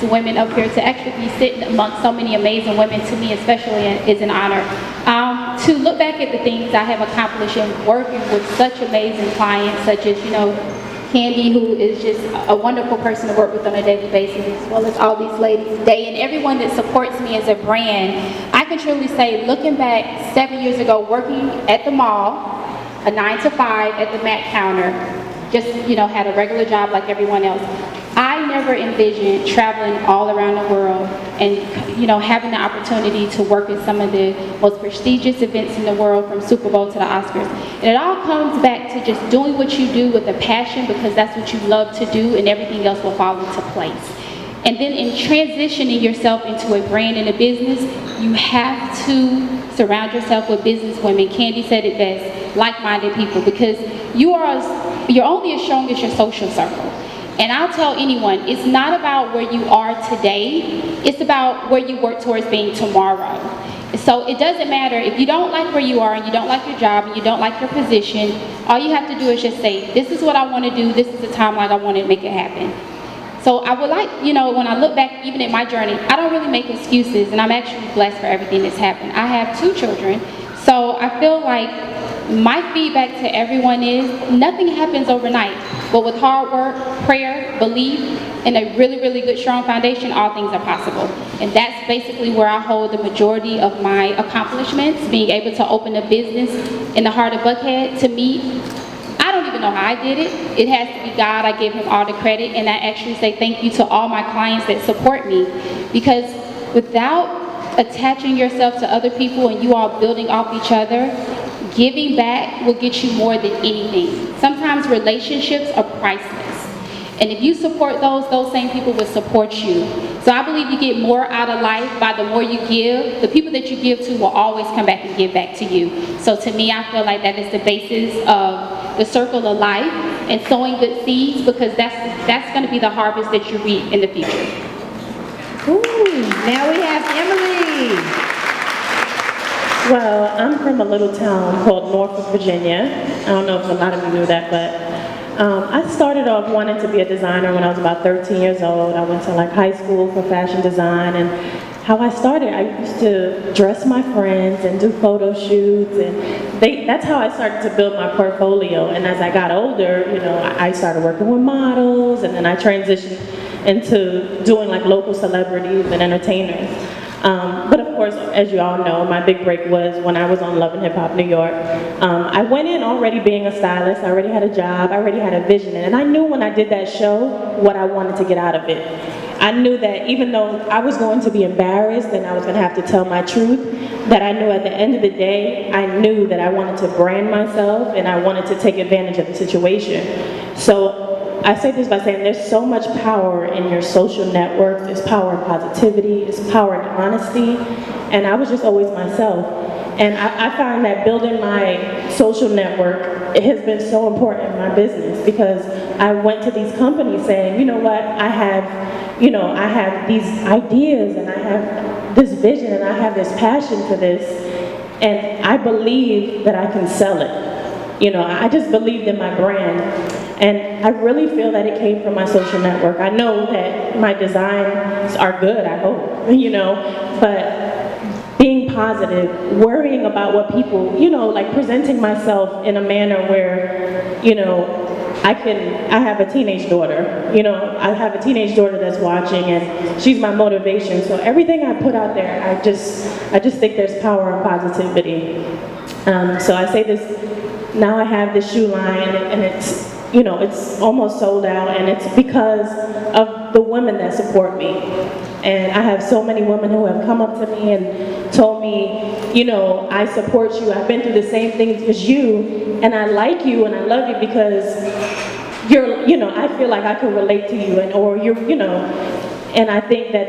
these women up here, to actually be sitting amongst so many amazing women, to me especially is an honor. To look back at the things I have accomplished in working with such amazing clients, such as, Candy, who is just a wonderful person to work with on a daily basis, as well as all these ladies today, and everyone that supports me as a brand. I can truly say, looking back 7 years ago, working at the mall, a 9 to 5 at the Mac counter, just, had a regular job like everyone else. I never envisioned traveling all around the world and, having the opportunity to work at some of the most prestigious events in the world, from Super Bowl to the Oscars. And it all comes back to just doing what you do with a passion, because that's what you love to do, and everything else will fall into place. And then in transitioning yourself into a brand and a business, you have to surround yourself with business women. Candy said it best, like-minded people, because you're only as strong as your social circle. And I'll tell anyone, it's not about where you are today, it's about where you work towards being tomorrow. So it doesn't matter if you don't like where you are, and you don't like your job, and you don't like your position. All you have to do is just say, this is what I want to do, this is the timeline I want to make it happen. So I would like, when I look back even at my journey, I don't really make excuses, and I'm actually blessed for everything that's happened. I have 2 children, so I feel like my feedback to everyone is, nothing happens overnight, but with hard work, prayer, belief, and a really, really good, strong foundation, all things are possible. And that's basically where I hold the majority of my accomplishments, being able to open a business in the heart of Buckhead. To me, I don't even know how I did it. It has to be God. I give him all the credit, and I actually say thank you to all my clients that support me, because without attaching yourself to other people and you all building off each other, giving back will get you more than anything. Sometimes relationships are priceless. And if you support those same people will support you. So I believe you get more out of life by the more you give. The people that you give to will always come back and give back to you. So to me, I feel like that is the basis of the circle of life, and sowing good seeds, because that's going to be the harvest that you reap in the future. Ooh, now we have Emily. Well, I'm from a little town called Norfolk, Virginia. I don't know if a lot of you knew that, but I started off wanting to be a designer when I was about 13 years old. I went to high school for fashion design, and how I started, I used to dress my friends and do photo shoots, and that's how I started to build my portfolio. And as I got older, I started working with models, and then I transitioned into doing local celebrities and entertainers. But of course, as you all know, my big break was when I was on Love and Hip Hop New York. I went in already being a stylist. I already had a job. I already had a vision. And I knew when I did that show what I wanted to get out of it. I knew that even though I was going to be embarrassed and I was going to have to tell my truth, that I knew at the end of the day, I knew that I wanted to brand myself and I wanted to take advantage of the situation. So I say this by saying there's so much power in your social network. There's power in positivity, there's power in honesty, and I was just always myself. And I find that building my social network, it has been so important in my business, because I went to these companies saying, you know what, I have these ideas, and I have this vision, and I have this passion for this, and I believe that I can sell it. I just believed in my brand. And I really feel that it came from my social network. I know that my designs are good, I hope, but being positive, worrying about what people, presenting myself in a manner where, I have a teenage daughter, I have a teenage daughter that's watching, and she's my motivation. So everything I put out there, I just think there's power in positivity. So I say this, now I have this shoe line, and it's, it's almost sold out, and it's because of the women that support me. And I have so many women who have come up to me and told me, I support you, I've been through the same things as you, and I like you and I love you because you're, I feel like I can relate to you, and I think that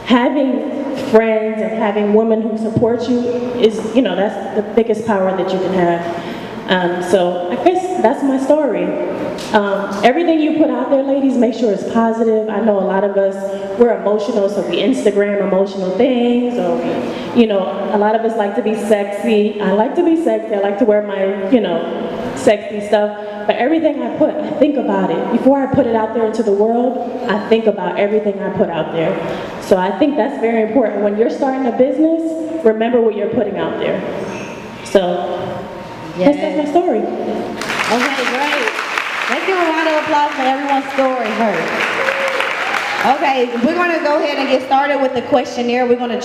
having friends and having women who support you is, that's the biggest power that you can have. So I guess that's my story. Everything you put out there, ladies, make sure it's positive. I know a lot of us, we're emotional, so we Instagram emotional things, or a lot of us like to be sexy. I like to be sexy. I like to wear my, sexy stuff, but everything I put, I think about it. Before I put it out there into the world, I think about everything I put out there. So I think that's very important. When you're starting a business, remember what you're putting out there. So, that's my story. Okay, great. Let's give a round of applause for everyone's story heard. Okay, we're going to go ahead and get started with the questionnaire. We're going to